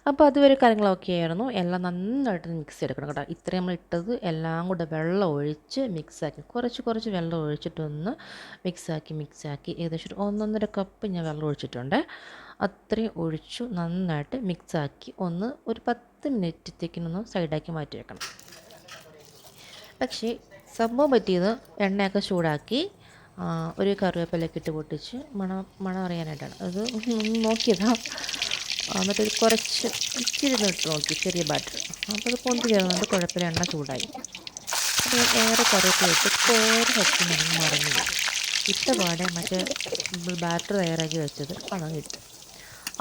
അപ്പോൾ അതുവരെ കാര്യങ്ങൾ ഓക്കെ ആയിരുന്നു. എല്ലാം നന്നായിട്ട് മിക്സ് ചെയ്തെടുക്കണം കേട്ടോ. ഇത്രയും നമ്മൾ ഇട്ടത് എല്ലാം കൂടെ വെള്ളം ഒഴിച്ച് മിക്സാക്കി കുറച്ച് വെള്ളം ഒഴിച്ചിട്ടൊന്ന് മിക്സാക്കി ഏകദേശം ഒരു 1.5 കപ്പ് ഞാൻ വെള്ളം ഒഴിച്ചിട്ടുണ്ട്. അത്രയും ഒഴിച്ചു നന്നായിട്ട് മിക്സാക്കി ഒരു 10 മിനിറ്റത്തേക്കിനൊന്ന് സൈഡാക്കി മാറ്റി വെക്കണം. പക്ഷേ സംഭവം പറ്റിയത് എണ്ണയൊക്കെ ചൂടാക്കി ഒരു കറിവേപ്പിലയൊക്കെ ഇട്ട് പൊട്ടിച്ച് മണം അറിയാനായിട്ടാണ്. അത് നോക്കിയതാണ്. എന്നിട്ട് കുറച്ച് ഇച്ചിരി ഇട്ട് നോക്കി, ചെറിയ ബാറ്റർ. അപ്പോൾ അത് പൊന്തി ചേർന്നുകൊണ്ട് കുഴപ്പമില്ല, എണ്ണ ചൂടായി. അപ്പോൾ ഏറെ കറിവേപ്പില ഇട്ട് കോരി വെച്ച് മറന്നു പോയി. ഇട്ട പാടെ മറ്റേ ബാറ്റർ തയ്യാറാക്കി വെച്ചത് അതങ്ങ് ഇട്ട്.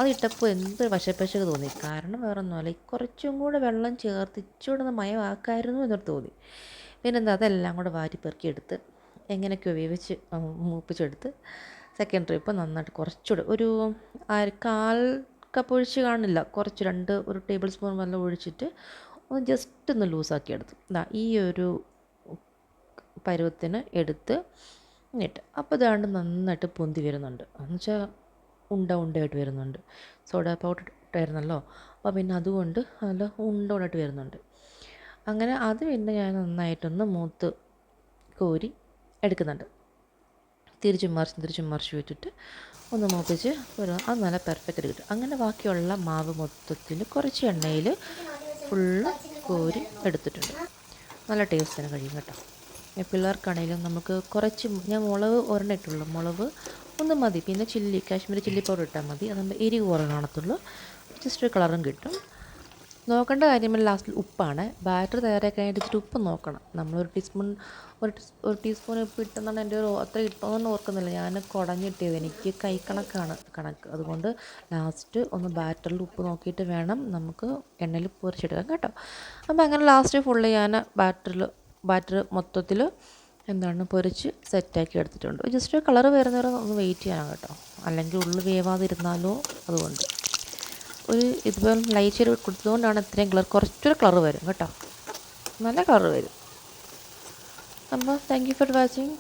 അതിട്ടപ്പോൾ എന്ത് വശപ്പശക്ക് തോന്നി. കാരണം വേറെ ഒന്നുമല്ല, കുറച്ചും കൂടെ വെള്ളം ചേർത്ത് ഇച്ചിരി മയമാക്കായിരുന്നു എന്നൊരു തോന്നി. പിന്നെന്താ, അതെല്ലാം കൂടെ വാരി പെറുക്കിയെടുത്ത് എങ്ങനെയൊക്കെയോ വേവിച്ച് മൂപ്പിച്ചെടുത്ത് സെക്കൻഡ് ട്രിപ്പ് നന്നായിട്ട് കുറച്ചുകൂടെ ഒരു 1/4 കപ്പ് ഒഴിച്ച് കാണില്ല, കുറച്ച് ഒരു ടേബിൾ സ്പൂൺ വെള്ളം ഒഴിച്ചിട്ട് ഒന്ന് ജസ്റ്റ് ഒന്ന് ലൂസാക്കിയെടുത്തു. ഈ ഒരു പരുവത്തിന് എടുത്ത് ഇട്ട് അപ്പോൾ ഇതാണ്ട് നന്നായിട്ട് പൊന്തി വരുന്നുണ്ട്. എന്നുവെച്ചാൽ ഉണ്ടയായിട്ട് വരുന്നുണ്ട്. സോഡ പൗഡർ ഇട്ടായിരുന്നല്ലോ, അപ്പോൾ പിന്നെ അതുകൊണ്ട് നല്ല ഉണ്ടയായിട്ട് വരുന്നുണ്ട്. അങ്ങനെ അത് പിന്നെ ഞാൻ നന്നായിട്ടൊന്ന് മൂത്ത് കോരി എടുക്കുന്നുണ്ട്. തിരിച്ചും മറിച്ച് വെച്ചിട്ട് ഒന്ന് മൂപ്പിച്ച് അത് നല്ല പെർഫെക്റ്റ് കിട്ടും. അങ്ങനെ ബാക്കിയുള്ള മാവ് മൊത്തത്തിൽ കുറച്ച് എണ്ണയിൽ ഫുള്ള് കോരി എടുത്തിട്ടുണ്ട്. നല്ല ടേസ്റ്റിന് കഴിയും കേട്ടോ. പിള്ളേർക്കാണെങ്കിലും നമുക്ക് കുറച്ച്, ഞാൻ മുളക് ഒരെണ്ണം ഇട്ടുള്ളൂ, മുളക് ഒന്ന് മതി. പിന്നെ കാശ്മീരി ചില്ലി പൗഡർ ഇട്ടാൽ മതി, അതാകുമ്പോൾ എരിവ് കുറവ് കാണത്തുള്ളൂ, ജസ്റ്റ് കളറും കിട്ടും. നോക്കേണ്ട കാര്യം ലാസ്റ്റിൽ ഉപ്പാണ്. ബാറ്റർ തയ്യാറാക്കാനായിട്ട് ഇച്ചിരി ഉപ്പ് നോക്കണം. നമ്മളൊരു ഒരു ടീസ്പൂൺ ഉപ്പ് ഇട്ടെന്നാണ് എൻ്റെ അത്ര ഇട്ടോന്ന് ഓർക്കുന്നില്ല. ഞാൻ കുടഞ്ഞിട്ടത്, എനിക്ക് കൈ കണക്ക്. അതുകൊണ്ട് ലാസ്റ്റ് ഒന്ന് ബാറ്ററിൽ ഉപ്പ് നോക്കിയിട്ട് വേണം നമുക്ക് എണ്ണയിൽ പൊരിച്ചെടുക്കാം കേട്ടോ. അപ്പോൾ അങ്ങനെ ലാസ്റ്റ് ഫുള്ള് ഞാൻ ബാറ്റർ മൊത്തത്തിൽ പൊരിച്ച് സെറ്റാക്കി എടുത്തിട്ടുണ്ട്. ജസ്റ്റ് കളറ് വരുന്നവരെ ഒന്ന് വെയിറ്റ് ചെയ്യണം കേട്ടോ, അല്ലെങ്കിൽ ഉള്ളു വേവാതിരുന്നാലോ. അതുകൊണ്ട് ഇതുപോലെ ലൈറ്റ് ഷെയ്ഡ് കൊടുത്തതുകൊണ്ടാണ് ഇത്രയും കുറച്ചൊരു കളർ വരും കേട്ടോ, നല്ല കളർ വരും. അപ്പോൾ താങ്ക് യു ഫോർ വാച്ചിങ്.